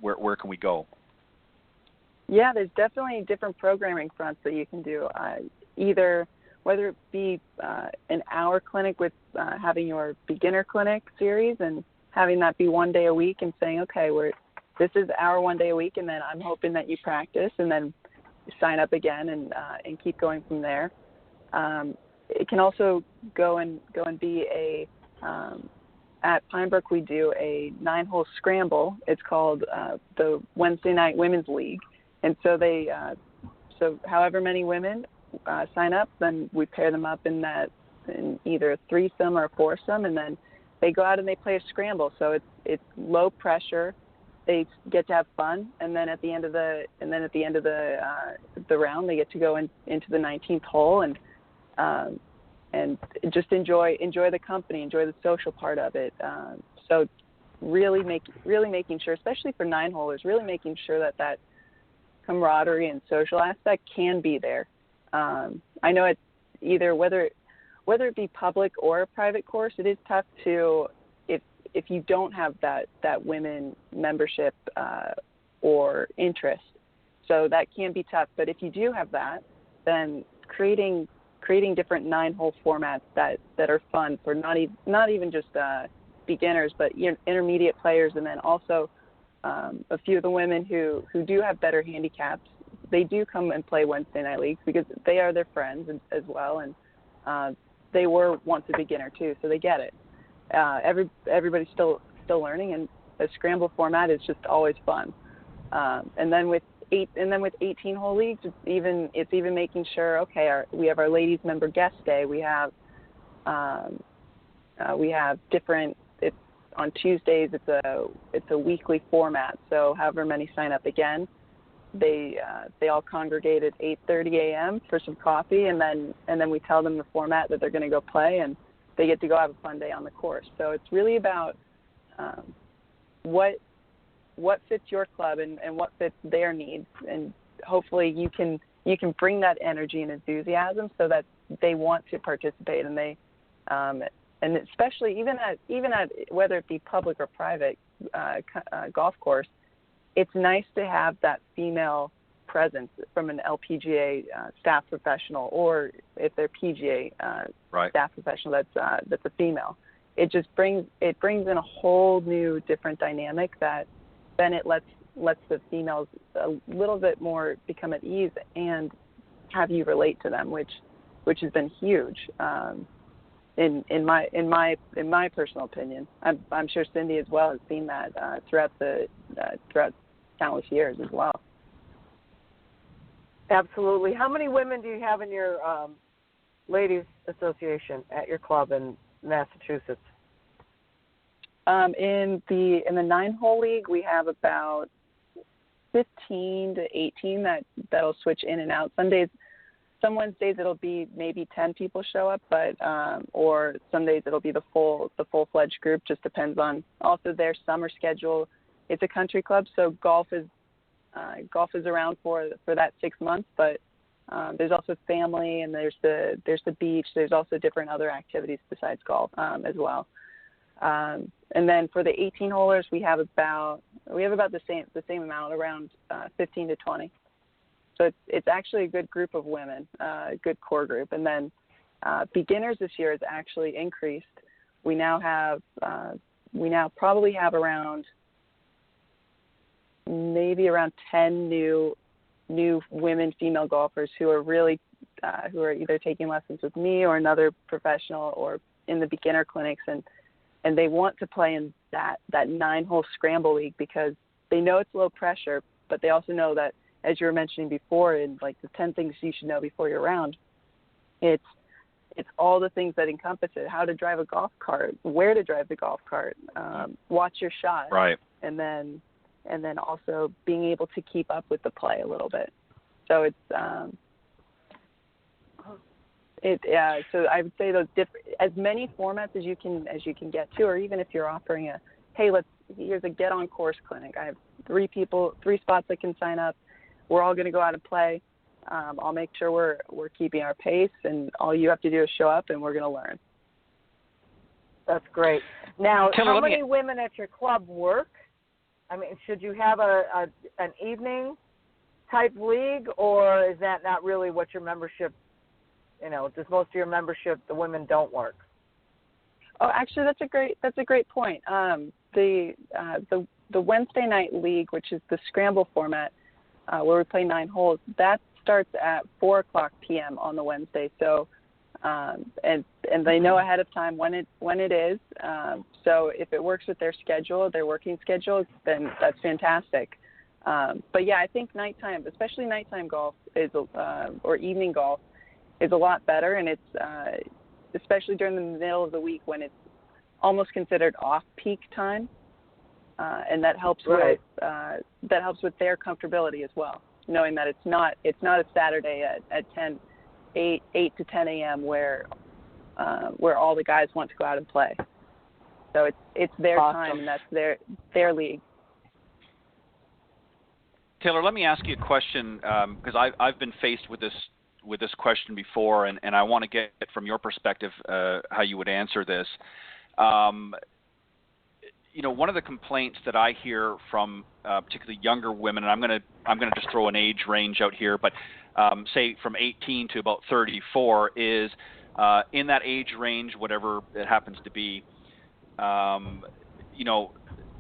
[SPEAKER 2] where can we go?
[SPEAKER 5] Yeah, there's definitely different programming fronts that you can do. Either whether it be an hour clinic with having your beginner clinic series and having that be 1 day a week and saying, okay, this is our 1 day a week, and then I'm hoping that you practice and then sign up again and keep going from there. It can also go and be at Pine Brook we do a 9-hole scramble. It's called the Wednesday Night Women's League, and so so however many women sign up, then we pair them up in either a threesome or a foursome, and then they go out and they play a scramble. So it's low pressure. They get to have fun, and then at the end of the round, they get to go into the 19th hole and just enjoy the company, enjoy the social part of it. So really making sure, especially for 9-holers, really making sure that camaraderie and social aspect can be there. I know it's either whether it be public or a private course, it is tough to if you don't have that women membership or interest. So that can be tough. But if you do have that, then creating different 9-hole formats that are fun for not even just beginners, but intermediate players, and then also a few of the women who do have better handicaps. They do come and play Wednesday night leagues because they are their friends as well, and they were once a beginner too, so they get it. Everybody's still learning, and the scramble format is just always fun. And then with 18-hole leagues, it's even making sure, okay, we have our ladies member guest day. We have different. on Tuesdays it's a weekly format. So however many sign up again, they all congregate at 8:30 a.m. for some coffee, and then we tell them the format that they're going to go play, and they get to go have a fun day on the course. So it's really about what fits your club and what fits their needs, and hopefully you can bring that energy and enthusiasm so that they want to participate, and they and especially even at whether it be public or private golf course, it's nice to have that female presence from an LPGA staff professional, or if they're PGA staff professional that's a female. It just brings in a whole new different dynamic that then it lets the females a little bit more become at ease and have you relate to them, which has been huge in my personal opinion. I'm sure Cindy as well has seen that throughout countless years as well.
[SPEAKER 4] Absolutely. How many women do you have in your ladies association at your club in Massachusetts?
[SPEAKER 5] In the 9-hole league, we have about 15 to 18 that'll switch in and out. Some Wednesdays it'll be maybe 10 people show up, but or some days it'll be the full-fledged group. Just depends on also their summer schedule. It's a country club, so golf is around for that 6 months, but there's also family, and there's the beach. There's also different other activities besides golf as well. And then for the 18-holers, we have about the same amount, around 15 to 20. So it's actually a good group of women, a good core group. And then beginners this year has actually increased. We now probably have around 10 new women, female golfers who are really who are either taking lessons with me or another professional or in the beginner clinics, and they want to play in that 9-hole scramble league because they know it's low pressure, but they also know that, as you were mentioning before, in like the 10 things you should know before your round, it's all the things that encompass it: how to drive a golf cart, where to drive the golf cart, watch your shot,
[SPEAKER 2] right, and
[SPEAKER 5] then also being able to keep up with the play a little bit. So it's so I would say those as many formats as you can get to, or even if you're offering here's a get on course clinic. I have 3 spots that can sign up. We're all going to go out and play. I'll make sure we're keeping our pace, and all you have to do is show up, and we're going to learn.
[SPEAKER 4] That's great. Now, how many women at your club work? I mean, should you have an evening type league, or is that not really what your membership? Does most of your membership, the women don't work?
[SPEAKER 5] Oh, actually, that's a great point. The Wednesday night league, which is the scramble format, where we play 9 holes, that starts at 4:00 p.m. on the Wednesday. So, and they know ahead of time when it is. So if it works with their schedule, their working schedule, then that's fantastic. But yeah, I think nighttime, especially nighttime golf, or evening golf, is a lot better, and it's especially during the middle of the week when it's almost considered off-peak time, and that helps with their comfortability as well, knowing that it's not a Saturday at 8 to 10 a.m. where all the guys want to go out and play. So it's their time, and that's their league.
[SPEAKER 2] Taylor, let me ask you a question, because I've been faced with this question before, and I want to get from your perspective how you would answer this. One of the complaints that I hear from particularly younger women, and I'm gonna just throw an age range out here, but say from 18 to about 34, is in that age range, whatever it happens to be,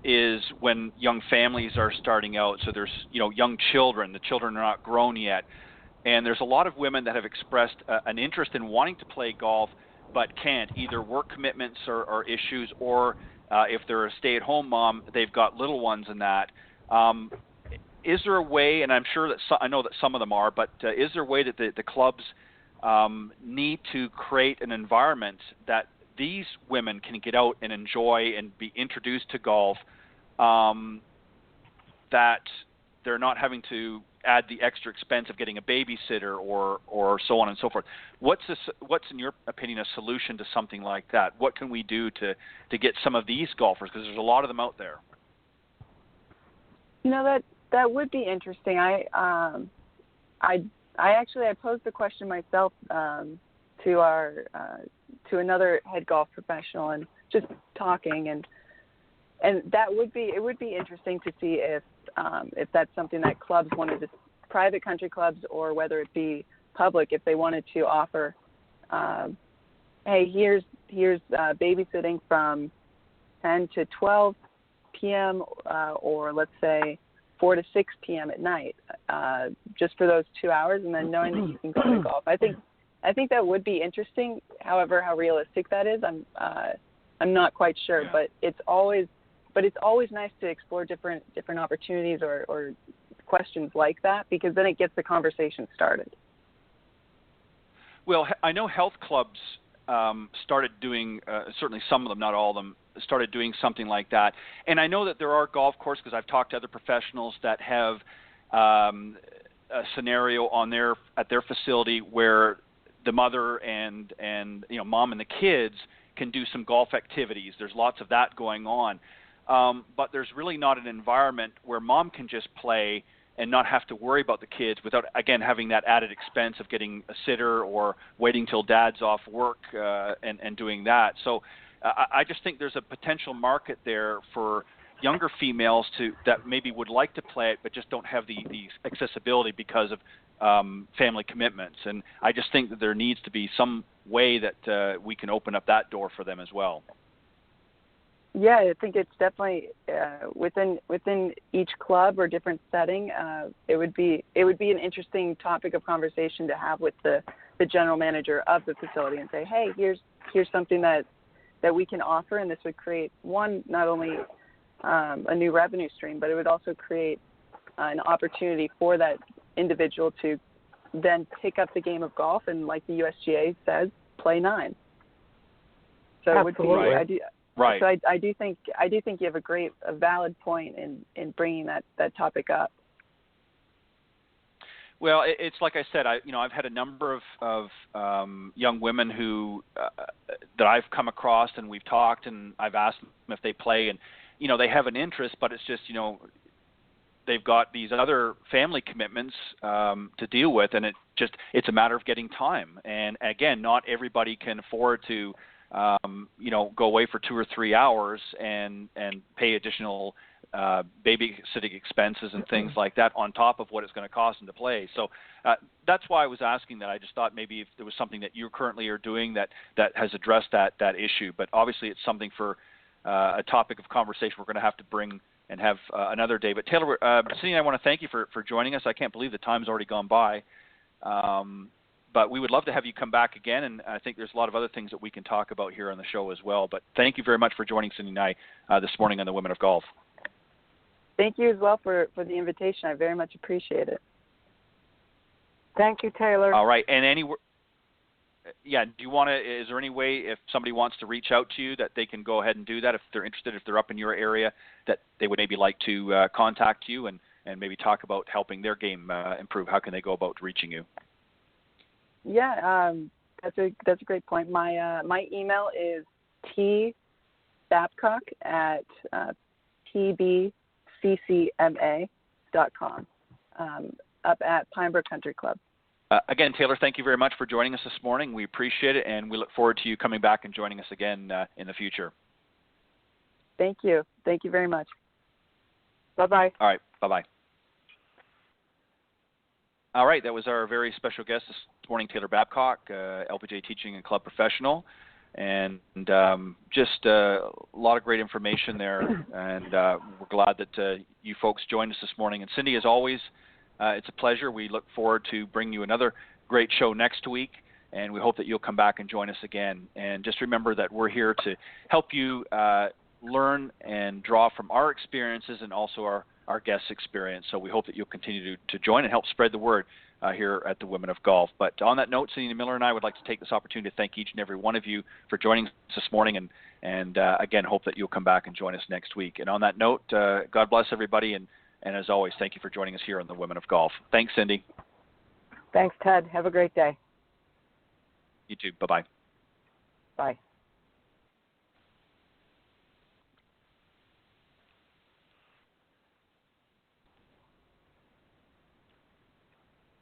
[SPEAKER 2] is when young families are starting out. So there's young children. The children are not grown yet. And there's a lot of women that have expressed an interest in wanting to play golf, but can't, either work commitments or issues, or if they're a stay-at-home mom, they've got little ones and that. Is there a way, and I'm sure that I know that some of them are, but is there a way that the clubs need to create an environment that these women can get out and enjoy and be introduced to golf, that they're not having to add the extra expense of getting a babysitter or so on and so forth. What's in your opinion a solution to something like that? What can we do to get some of these golfers, because there's a lot of them out there?
[SPEAKER 5] That would be interesting. I posed the question myself to another head golf professional, and just talking, and it would be interesting to see if that's something that clubs wanted to, private country clubs, or whether it be public, if they wanted to offer, hey, here's babysitting from 10 to 12 p.m. Or let's say 4 to 6 p.m. at night, just for those 2 hours, and then knowing that you can go to golf. I think that would be interesting. However, how realistic that is, I'm not quite sure.
[SPEAKER 2] Yeah.
[SPEAKER 5] But it's always nice to explore different opportunities or questions like that, because then it gets the conversation started.
[SPEAKER 2] Well, I know health clubs started doing, certainly some of them, not all of them, started doing something like that. And I know that there are golf courses, because I've talked to other professionals that have a scenario at their facility where the mother and mom and the kids can do some golf activities. There's lots of that going on. But there's really not an environment where mom can just play and not have to worry about the kids without, again, having that added expense of getting a sitter or waiting till dad's off work and doing that. So I just think there's a potential market there for younger females that maybe would like to play it but just don't have the accessibility because of family commitments. And I just think that there needs to be some way that we can open up that door for them as well.
[SPEAKER 5] Yeah, I think it's definitely within each club or different setting. It would be an interesting topic of conversation to have with the general manager of the facility, and say, hey, here's something that we can offer, and this would create not only a new revenue stream, but it would also create an opportunity for that individual to then pick up the game of golf and, like the USGA says, play 9. So
[SPEAKER 4] Absolutely.
[SPEAKER 5] It would be
[SPEAKER 2] Right.
[SPEAKER 5] So I do think you have a valid point in bringing that topic up.
[SPEAKER 2] Well, it's like I said, I've had a number of young women who that I've come across, and we've talked, and I've asked them if they play, and they have an interest, but it's just they've got these other family commitments to deal with, and it's a matter of getting time. And again, not everybody can afford to go away for 2 or 3 hours and pay additional babysitting expenses and things like that on top of what it's going to cost them to play. So that's why I was asking that. I just thought maybe if there was something that you currently are doing that has addressed that issue. But obviously it's something for a topic of conversation we're going to have to bring and have another day. But Taylor, Cindy, I want to thank you for joining us. I can't believe the time's already gone by. But we would love to have you come back again, and I think there's a lot of other things that we can talk about here on the show as well. But thank you very much for joining Cindy and I this morning on the Women of Golf.
[SPEAKER 5] Thank you as well for the invitation. I very much appreciate it.
[SPEAKER 4] Thank you, Taylor.
[SPEAKER 2] All right. And is there any way, if somebody wants to reach out to you, that they can go ahead and do that if they're interested, if they're up in your area, that they would maybe like to contact you and maybe talk about helping their game improve? How can they go about reaching you?
[SPEAKER 5] Yeah, that's a great point. My email is tbabcock at tbccma.com, up at Pinebrook Country Club.
[SPEAKER 2] Again, Taylor, thank you very much for joining us this morning. We appreciate it, and we look forward to you coming back and joining us again in the future.
[SPEAKER 5] Thank you. Thank you very much.
[SPEAKER 4] Bye-bye.
[SPEAKER 2] All right. Bye-bye. All right, that was our very special guest this morning, Taylor Babcock, LPGA teaching and club professional, and just a lot of great information there, and we're glad that you folks joined us this morning. And Cindy, as always, it's a pleasure. We look forward to bringing you another great show next week, and we hope that you'll come back and join us again. And just remember that we're here to help you learn and draw from our experiences and also our guests' experience. So we hope that you'll continue to join and help spread the word. here at the Women of Golf. But on that note, Cindy Miller and I would like to take this opportunity to thank each and every one of you for joining us this morning, and again, hope that you'll come back and join us next week. And on that note, God bless everybody, and as always, thank you for joining us here on the Women of Golf. Thanks, Cindy.
[SPEAKER 4] Thanks, Ted. Have a great day.
[SPEAKER 2] You too. Bye-bye.
[SPEAKER 4] Bye.